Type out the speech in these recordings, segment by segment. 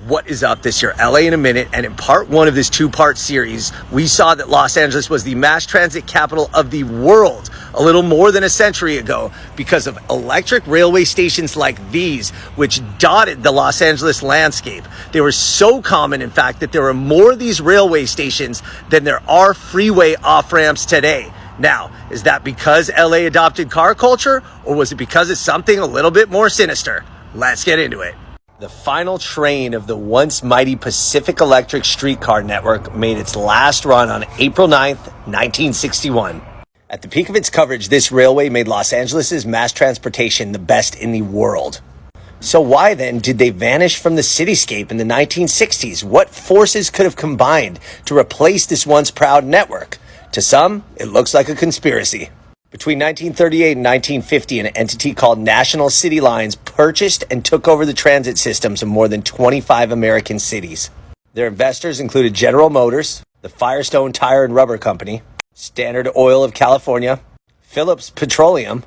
What is up? This year, LA in a minute, and in part one of this two-part series, we saw that Los Angeles was the mass transit capital of the world a little more than a century ago because of electric railway stations like these, which dotted the Los Angeles landscape. They were so common, in fact, that there are more of these railway stations than there are freeway off-ramps today. Now, is that because LA adopted car culture, or was it because of something a little bit more sinister? Let's get into it. The final train of the once mighty Pacific Electric streetcar network made its last run on April 9th, 1961. At the peak of its coverage, this railway made Los Angeles' mass transportation the best in the world. So why then did they vanish from the cityscape in the 1960s? What forces could have combined to replace this once proud network? To some, it looks like a conspiracy. Between 1938 and 1950, an entity called National City Lines purchased and took over the transit systems of more than 25 American cities. Their investors included General Motors, the Firestone Tire and Rubber Company, Standard Oil of California, Phillips Petroleum,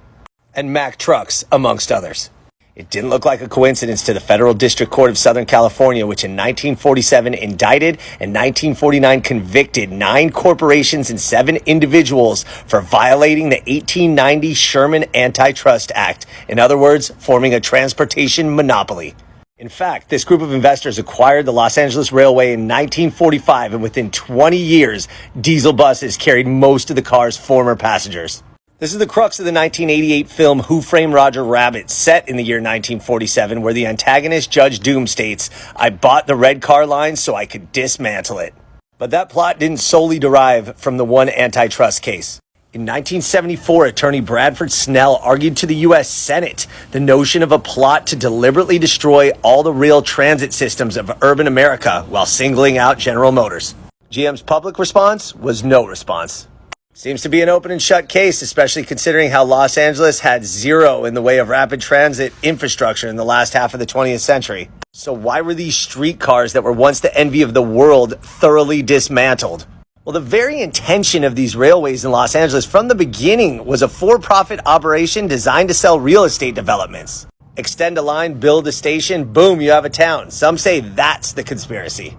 and Mack Trucks, amongst others. It didn't look like a coincidence to the Federal District Court of Southern California, which in 1947 indicted and 1949 convicted 9 corporations and 7 individuals for violating the 1890 Sherman Antitrust Act. In other words, forming a transportation monopoly. In fact, this group of investors acquired the Los Angeles Railway in 1945, and within 20 years, diesel buses carried most of the car's former passengers. This is the crux of the 1988 film Who Framed Roger Rabbit, set in the year 1947, where the antagonist Judge Doom states, "I bought the red car line so I could dismantle it." But that plot didn't solely derive from the one antitrust case. In 1974, attorney Bradford Snell argued to the U.S. Senate the notion of a plot to deliberately destroy all the rail transit systems of urban America while singling out General Motors. GM's public response was no response. Seems to be an open and shut case, especially considering how Los Angeles had zero in the way of rapid transit infrastructure in the last half of the 20th century. So why were these streetcars that were once the envy of the world thoroughly dismantled? Well, the very intention of these railways in Los Angeles from the beginning was a for-profit operation designed to sell real estate developments. Extend a line, build a station, boom, you have a town. Some say that's the conspiracy.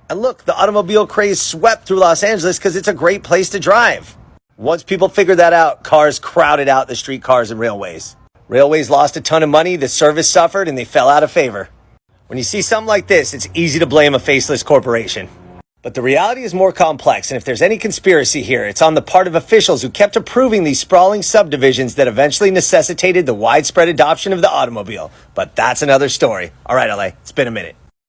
And look, the automobile craze swept through Los Angeles because it's a great place to drive. Once people figured that out, cars crowded out the streetcars and railways. Railways lost a ton of money, the service suffered, and they fell out of favor. When you see something like this, it's easy to blame a faceless corporation. But the reality is more complex, and if there's any conspiracy here, it's on the part of officials who kept approving these sprawling subdivisions that eventually necessitated the widespread adoption of the automobile. But that's another story. All right, LA, it's been a minute.